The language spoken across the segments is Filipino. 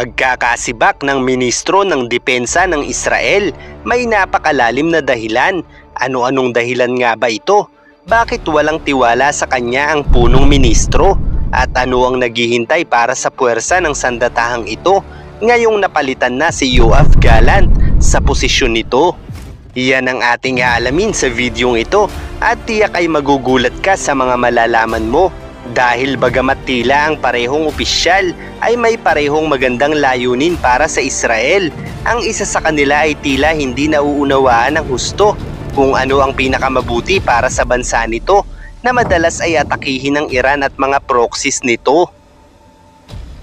Pagkakasibak ng ministro ng depensa ng Israel, may napakalalim na dahilan. Ano-anong dahilan nga ba ito? Bakit walang tiwala sa kanya ang punong ministro? At ano ang naghihintay para sa puwersa ng sandatahang ito ngayong napalitan na si Yoav Gallant sa posisyon nito? Iyan ang ating aalamin sa videong ito at tiyak ay magugulat ka sa mga malalaman mo. Dahil bagamat tila ang parehong opisyal ay may parehong magandang layunin para sa Israel, ang isa sa kanila ay tila hindi nauunawaan ng husto kung ano ang pinakamabuti para sa bansa nito na madalas ay atakihin ng Iran at mga proxies nito.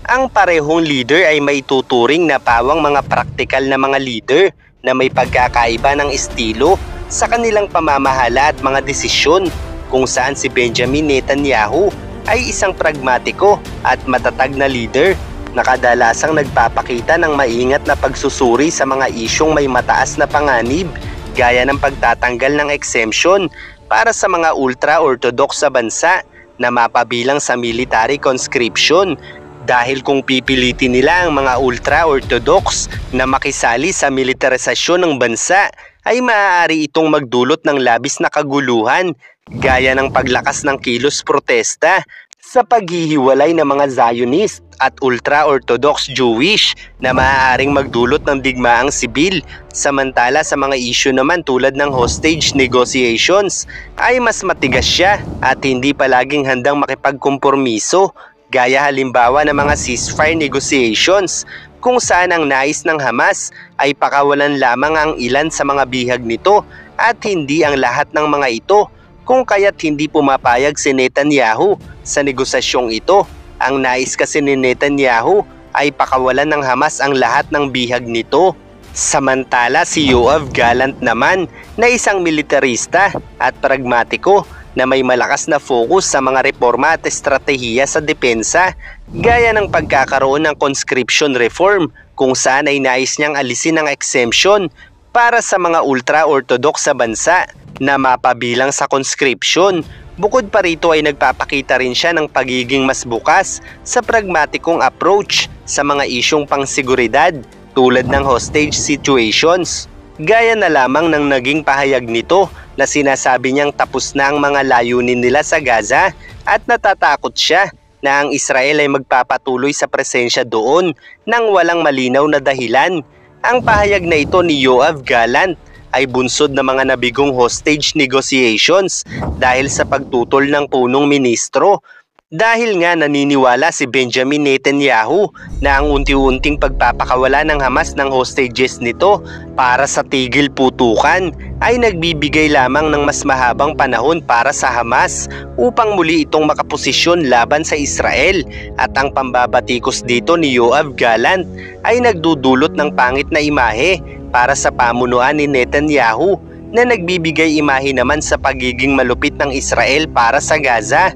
Ang parehong leader ay may tuturing na pawang mga praktikal na mga leader na may pagkakaiba ng estilo sa kanilang pamamahala at mga desisyon, kung saan si Benjamin Netanyahu ay isang pragmatiko at matatag na leader na kadalasang nagpapakita ng maingat na pagsusuri sa mga isyong may mataas na panganib gaya ng pagtatanggal ng exemption para sa mga ultra-orthodox sa bansa na mapabilang sa military conscription, dahil kung pipilitin nila ang mga ultra-orthodox na makisali sa militarisasyon ng bansa ay maaari itong magdulot ng labis na kaguluhan gaya ng paglakas ng kilos protesta sa paghihiwalay ng mga Zionist at ultra-orthodox Jewish na maaaring magdulot ng digmaang sibil. Samantala sa mga isyu naman tulad ng hostage negotiations ay mas matigas siya at hindi palaging handang makipagkompormiso, gaya halimbawa ng mga ceasefire negotiations kung saan ang nais ng Hamas ay pakawalan lamang ang ilan sa mga bihag nito at hindi ang lahat ng mga ito, kung kaya't hindi pumapayag si Netanyahu sa negosasyong ito. Ang nais kasi ni Netanyahu ay pakawalan ng Hamas ang lahat ng bihag nito. Samantala si Yoav Gallant naman na isang militarista at pragmatiko na may malakas na focus sa mga reforma at estratehiya sa depensa, gaya ng pagkakaroon ng conscription reform kung saan ay nais niyang alisin ang exemption para sa mga ultra-orthodox sa bansa na mapabilang sa conscription. Bukod pa rito ay nagpapakita rin siya ng pagiging mas bukas sa pragmatikong approach sa mga isyong pangseguridad tulad ng hostage situations. Gaya na lamang ng naging pahayag nito na sinasabi niyang tapos na ang mga layunin nila sa Gaza at natatakot siya na ang Israel ay magpapatuloy sa presensya doon nang walang malinaw na dahilan. Ang pahayag na ito ni Yoav Gallant ay bunsod ng mga nabigong hostage negotiations dahil sa pagtutol ng punong ministro. Dahil nga naniniwala si Benjamin Netanyahu na ang unti-unting pagpapakawala ng Hamas ng hostages nito para sa tigil putukan ay nagbibigay lamang ng mas mahabang panahon para sa Hamas upang muli itong makaposisyon laban sa Israel. At ang pambabatikos dito ni Yoav Gallant ay nagdudulot ng pangit na imahe para sa pamunuan ni Netanyahu na nagbibigay imahe naman sa pagiging malupit ng Israel para sa Gaza.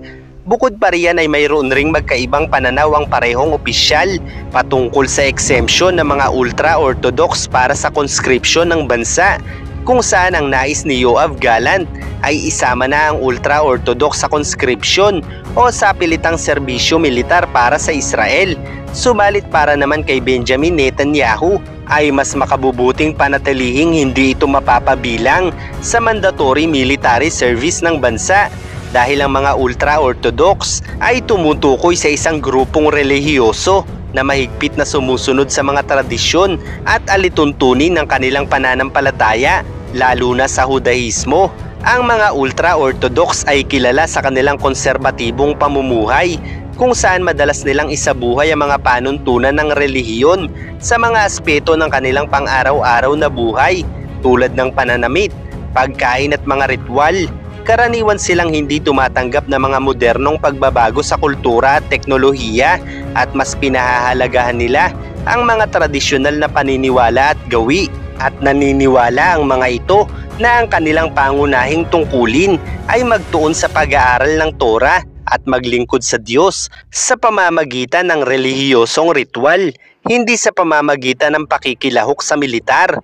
Bukod pa riyan ay mayroon ring magkaibang pananaw ang parehong opisyal patungkol sa exemption ng mga ultra-orthodox para sa conscription ng bansa, kung saan ang nais ni Yoav Gallant ay isama na ang ultra-orthodox sa conscription o sa pilitang serbisyo militar para sa Israel. Subalit para naman kay Benjamin Netanyahu ay mas makabubuting panatilihing hindi ito mapapabilang sa mandatory military service ng bansa, dahil ang mga ultra-orthodox ay tumutukoy sa isang grupong relihiyoso na mahigpit na sumusunod sa mga tradisyon at alituntunin ng kanilang pananampalataya, lalo na sa Judaismo. Ang mga ultra-orthodox ay kilala sa kanilang konserbatibong pamumuhay, kung saan madalas nilang isabuhay ang mga panuntunan ng relihiyon sa mga aspeto ng kanilang pang-araw-araw na buhay tulad ng pananamit, pagkain at mga ritual. Karaniwan silang hindi tumatanggap ng mga modernong pagbabago sa kultura at teknolohiya at mas pinahahalagahan nila ang mga tradisyonal na paniniwala at gawi, at naniniwala ang mga ito na ang kanilang pangunahing tungkulin ay magtuon sa pag-aaral ng Torah at maglingkod sa Diyos sa pamamagitan ng relihiyosong ritual, hindi sa pamamagitan ng pakikilahok sa militar.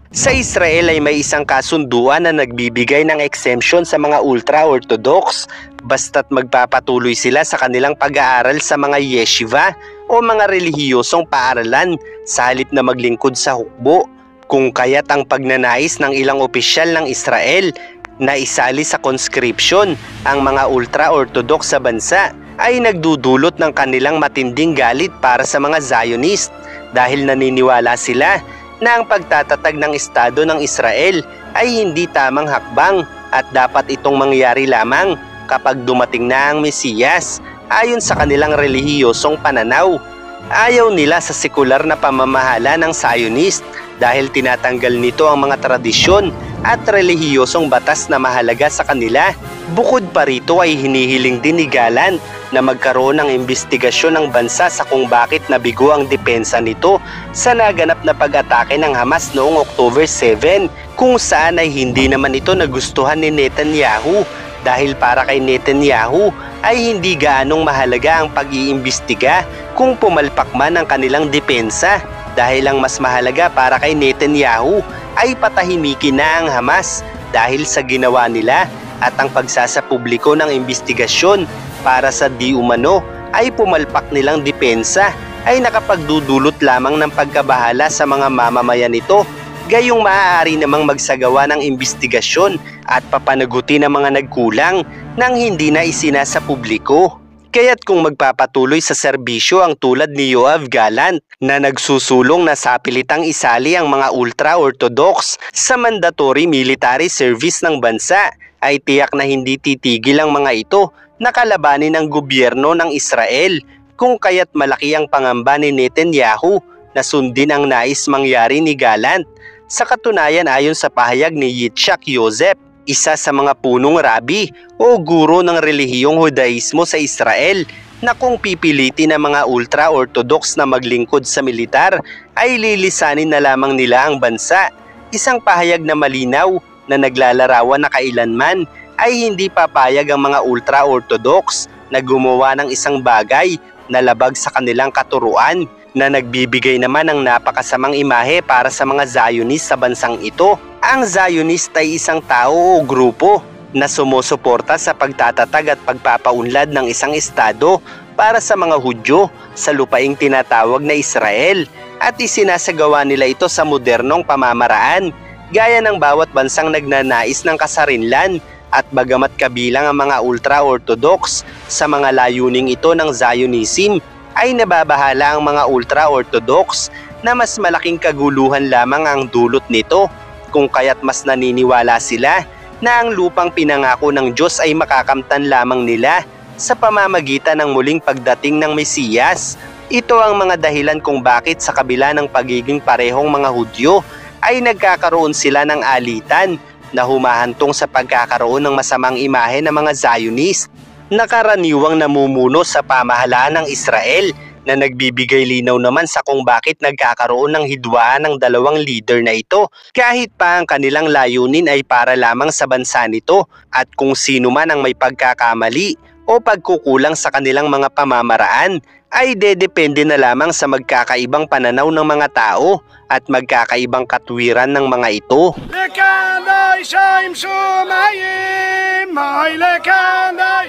Sa Israel ay may isang kasunduan na nagbibigay ng exemption sa mga ultra-orthodox basta't magpapatuloy sila sa kanilang pag-aaral sa mga yeshiva o mga relihiyosong paaralan sa halip na maglingkod sa hukbo. Kung kaya't ang pagnanais ng ilang opisyal ng Israel na isali sa conscription ang mga ultra-orthodox sa bansa ay nagdudulot ng kanilang matinding galit para sa mga Zionist dahil naniniwala sila na ang pagtatatag ng Estado ng Israel ay hindi tamang hakbang at dapat itong mangyari lamang kapag dumating na ang Mesiyas ayon sa kanilang relihiyosong pananaw. Ayaw nila sa sekular na pamamahala ng Zionist dahil tinatanggal nito ang mga tradisyon at relihiyosong batas na mahalaga sa kanila. Bukod pa rito ay hinihiling din ni Gallant na magkaroon ng imbestigasyon ng bansa sa kung bakit nabigo ang depensa nito sa naganap na pag-atake ng Hamas noong October 7, kung saan ay hindi naman ito nagustuhan ni Netanyahu dahil para kay Netanyahu ay hindi gaanong mahalaga ang pag-iimbestiga kung pumalpak man ang kanilang depensa dahil ang mas mahalaga para kay Netanyahu ay patahimikin na ang Hamas dahil sa ginawa nila at ang pagsasapubliko ng imbestigasyon para sa di umano ay pumalpak nilang depensa ay nakapagdudulot lamang ng pagkabahala sa mga mamamayan nito. Gayong maaari namang magsagawa ng imbestigasyon at papanagutin ang mga nagkulang nang hindi na isinasa publiko. Kaya't kung magpapatuloy sa serbisyo ang tulad ni Yoav Gallant na nagsusulong na sapilitang isali ang mga ultra-orthodox sa mandatory military service ng bansa, ay tiyak na hindi titigil ang mga ito na kalabanin ang gobyerno ng Israel, kung kaya't malaki ang pangamba ni Netanyahu na sundin ang nais mangyari ni Gallant. Sa katunayan, ayon sa pahayag ni Yitzhak Yosef, isa sa mga punong rabi o guro ng relihiyong Judaismo sa Israel, na kung pipilitin ng mga ultra-orthodox na maglingkod sa militar ay lilisanin na lamang nila ang bansa. Isang pahayag na malinaw na naglalarawan na kailanman ay hindi papayag ang mga ultra-orthodox na gumawa ng isang bagay na labag sa kanilang katuruan, na nagbibigay naman ng napakasamang imahe para sa mga Zionist sa bansang ito. Ang Zionist ay isang tao o grupo na sumusuporta sa pagtatatag at pagpapaunlad ng isang estado para sa mga Hudyo sa lupaing tinatawag na Israel, at isinasagawa nila ito sa modernong pamamaraan gaya ng bawat bansang nagnanais ng kasarinlan. At bagamat kabilang ang mga ultra-orthodox sa mga layuning ito ng Zionism, ay nababahala ang mga ultra-orthodox na mas malaking kaguluhan lamang ang dulot nito, kung kaya't mas naniniwala sila na ang lupang pinangako ng Diyos ay makakamtan lamang nila sa pamamagitan ng muling pagdating ng Mesiyas. Ito ang mga dahilan kung bakit sa kabila ng pagiging parehong mga Hudyo ay nagkakaroon sila ng alitan na humahantong sa pagkakaroon ng masamang imahe ng mga Zionist na karaniwang namumuno sa pamahalaan ng Israel, na nagbibigay linaw naman sa kung bakit nagkakaroon ng hidwaan ng dalawang leader na ito, kahit pa ang kanilang layunin ay para lamang sa bansa nito, at kung sino man ang may pagkakamali o pagkukulang sa kanilang mga pamamaraan ay dedepende na lamang sa magkakaibang pananaw ng mga tao at magkakaibang katwiran ng mga ito. Lekandai shaim shumayim, may lekandai